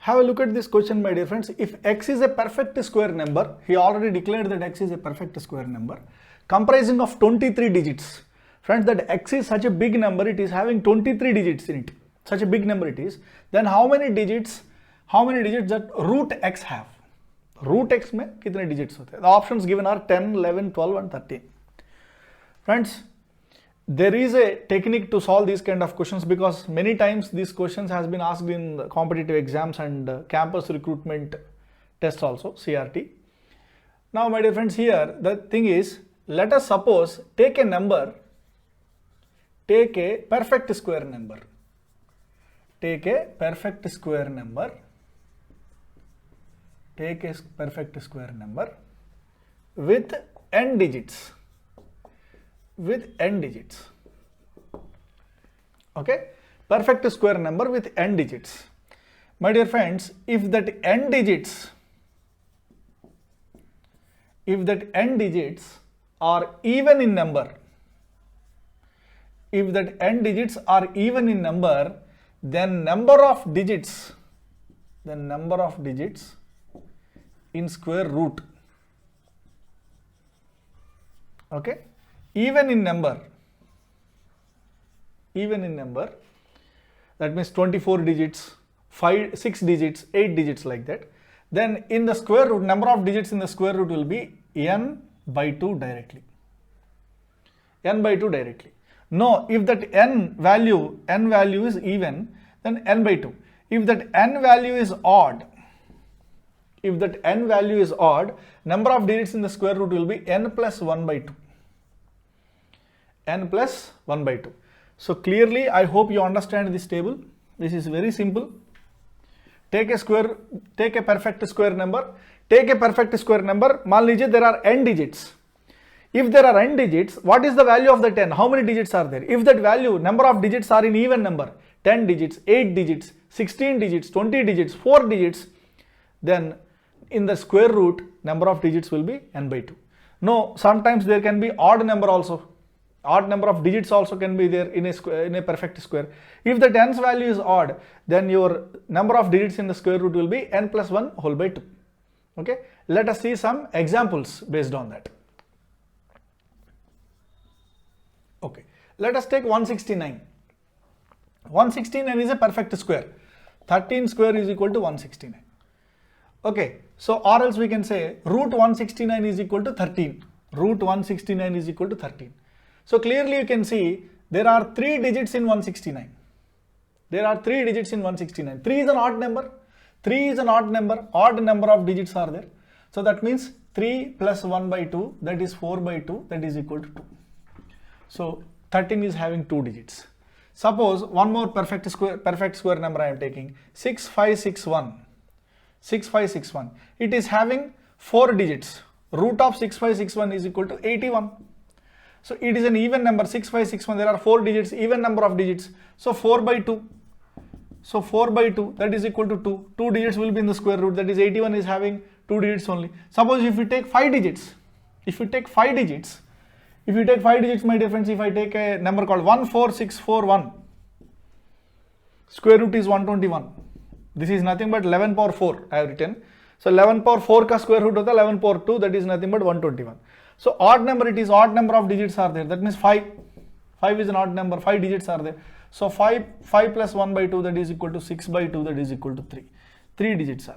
Have a look at this question, my dear friends. If x is a perfect square number, he already declared that x is a perfect square number comprising of 23 digits. Friends, that x is such a big number, it is having 23 digits in it. Such a big number it is. Then how many digits that root x have? Root x में कितने digits होते हैं? The options given are 10, 11, 12 and 13. Friends, there is a technique to solve these kind of questions because many times these questions has been asked in the competitive exams and campus recruitment tests also, CRT. Now my dear friends, here the thing is, let us suppose take a number, take a perfect square number, take a perfect square number, take a perfect square number with n digits, okay, perfect square number with n digits. My dear friends, if that n digits are even in number, then number of digits in square root, okay, even in number, that means 24 digits, 6 digits, 8 digits like that, then in the square root, number of digits in the square root will be n by 2 directly. No, if that n value is even, then n by 2. If that n value is odd, number of digits in the square root will be n plus 1 by 2. So clearly, I hope you understand this table. This is very simple. Take a perfect square number. मान लीजिए there are n digits. If there are n digits, what is the value of the 10? How many digits are there? If that value, number of digits are in even number, 10 digits, 8 digits, 16 digits, 20 digits, 4 digits, then in the square root, number of digits will be n by 2. No, sometimes there can be odd number also. Odd number of digits also can be there in a perfect square. If the n's value is odd, then your number of digits in the square root will be n plus 1 whole by 2. Okay, let us see some examples based on that. Okay, let us take 169. 169 is a perfect square. 13 square is equal to 169. Okay, so or else we can say root 169 is equal to 13. Root 169 is equal to 13. So clearly you can see there are 3 digits in 169. 3 is an odd number. Odd number of digits are there. So that means 3 plus 1 by 2, that is 4 by 2, that is equal to 2. So 13 is having 2 digits. Suppose one more perfect square number I am taking, 6561. It is having 4 digits. Root of 6561 is equal to 81. So it is an even number, 6561, there are 4 digits, even number of digits. So 4 by 2. So 4 by 2, that is equal to 2. 2 digits will be in the square root, that is 81 is having 2 digits only. Suppose if we take 5 digits, my dear friends, if I take a number called 14641, square root is 121. This is nothing but 11 power 4 I have written. So 11 power 4 ka square root hota 11 power 2, that is nothing but 121. So odd number, it is odd number of digits are there. That means 5. 5 is an odd number, 5 digits are there. So 5 plus 1 by 2, that is equal to 6 by 2, that is equal to 3. 3 digits are.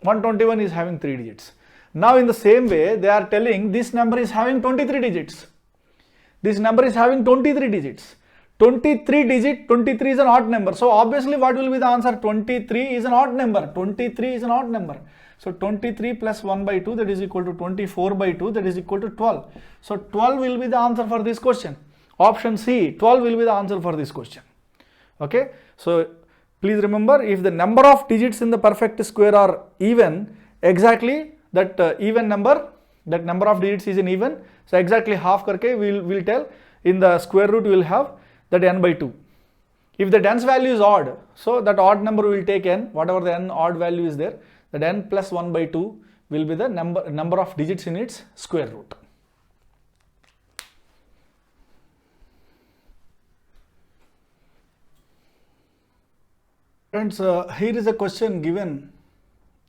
121 is having 3 digits. Now in the same way, they are telling this number is having 23 digits. 23 is an odd number. So obviously what will be the answer? 23 is an odd number. So 23 plus 1 by 2, that is equal to 24 by 2, that is equal to 12. So 12 will be the answer for this question. Option C, 12 will be the answer for this question. Okay, so please remember, if the number of digits in the perfect square are even, exactly that even number, that number of digits is an even, so exactly half karke we'll tell in the square root we will have that n by 2. If the n's value is odd, so that odd number will take n, whatever the n odd value is there, that n plus 1 by 2 will be the number of digits in its square root. Friends, here is a question given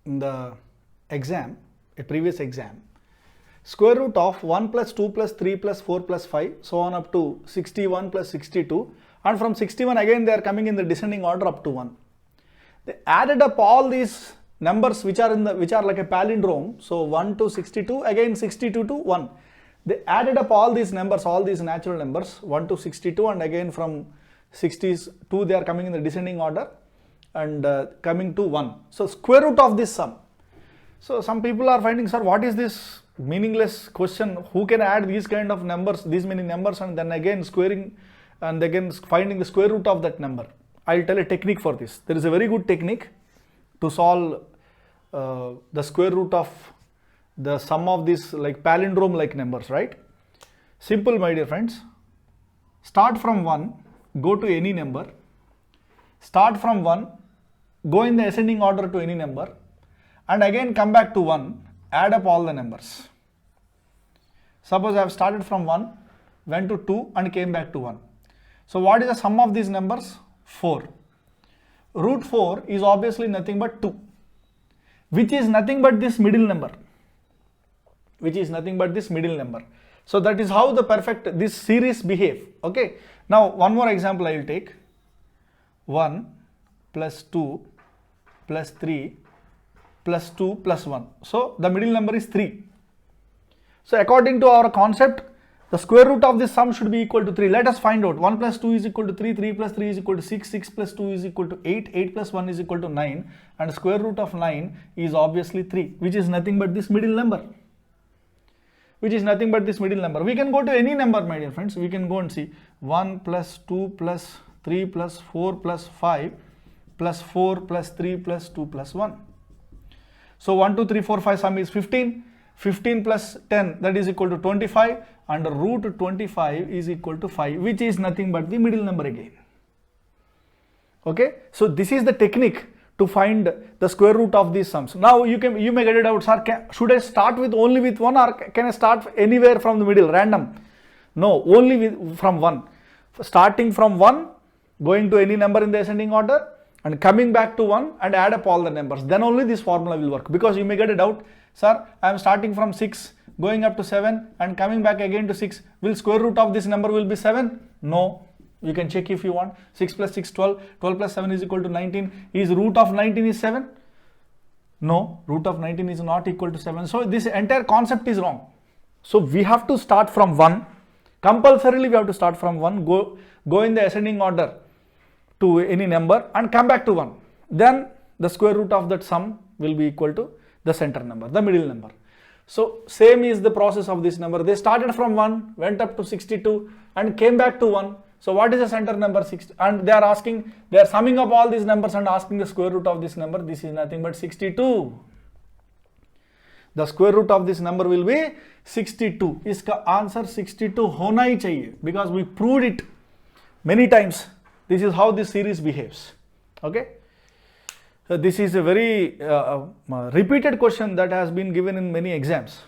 in the exam, a previous exam. Square root of 1 plus 2 plus 3 plus 4 plus 5, so on up to 61 plus 62, and from 61 again they are coming in the descending order up to 1. They added up all these numbers which are like a palindrome, so 1 to 62, again 62 to 1. They added up all these numbers, all these natural numbers, 1 to 62, and again from 62 they are coming in the descending order and coming to 1. So square root of this sum. So some people are finding, sir, what is this meaningless question? Who can add these kind of numbers, these many numbers, and then again squaring and again finding the square root of that number? I'll tell a technique for this. There is a very good technique to solve the square root of the sum of these like palindrome like numbers, right? Simple, my dear friends. Start from 1, go to any number. Start from 1, go in the ascending order to any number, and again come back to 1, add up all the numbers. Suppose I have started from 1, went to 2 and came back to 1. So what is the sum of these numbers? 4. Root 4 is obviously nothing but 2, which is nothing but this middle number. So that is how this series behave. Okay. Now one more example I will take. 1 plus 2 plus 3 plus 2 plus 1. So the middle number is 3. So according to our concept, the square root of this sum should be equal to 3. Let us find out. 1 plus 2 is equal to 3, 3 plus 3 is equal to 6, 6 plus 2 is equal to 8, 8 plus 1 is equal to 9, and square root of 9 is obviously 3, which is nothing but this middle number. We can go to any number, my dear friends. We can go and see 1 plus 2 plus 3 plus 4 plus 5 plus 4 plus 3 plus 2 plus 1. So 1, 2, 3, 4, 5 sum is 15. 15 plus 10, that is equal to 25, and root 25 is equal to 5, which is nothing but the middle number again. Okay, so this is the technique to find the square root of these sums. Now you may get it out, sir, should I start only with 1, or can I start anywhere from the middle, random? No, only from 1. Starting from 1, going to any number in the ascending order, and coming back to 1 and add up all the numbers. Then only this formula will work. Because you may get a doubt, sir, I am starting from 6, going up to 7 and coming back again to 6. Will square root of this number will be 7? No. You can check if you want. 6 plus 6, 12. 12 plus 7 is equal to 19. Is root of 19 is 7? No. Root of 19 is not equal to 7. So this entire concept is wrong. So we have to start from 1. Compulsorily we have to start from 1. Go in the ascending order to any number and come back to 1. Then the square root of that sum will be equal to the center number, the middle number. So same is the process of this number. They started from 1, went up to 62 and came back to 1. So what is the center number? 6, and they are summing up all these numbers and asking the square root of this number. This is nothing but 62. The square root of this number will be 62. Iska answer 62 hona hi chahiye, because we proved it many times. This is how this series behaves. Okay. So this is a very repeated question that has been given in many exams.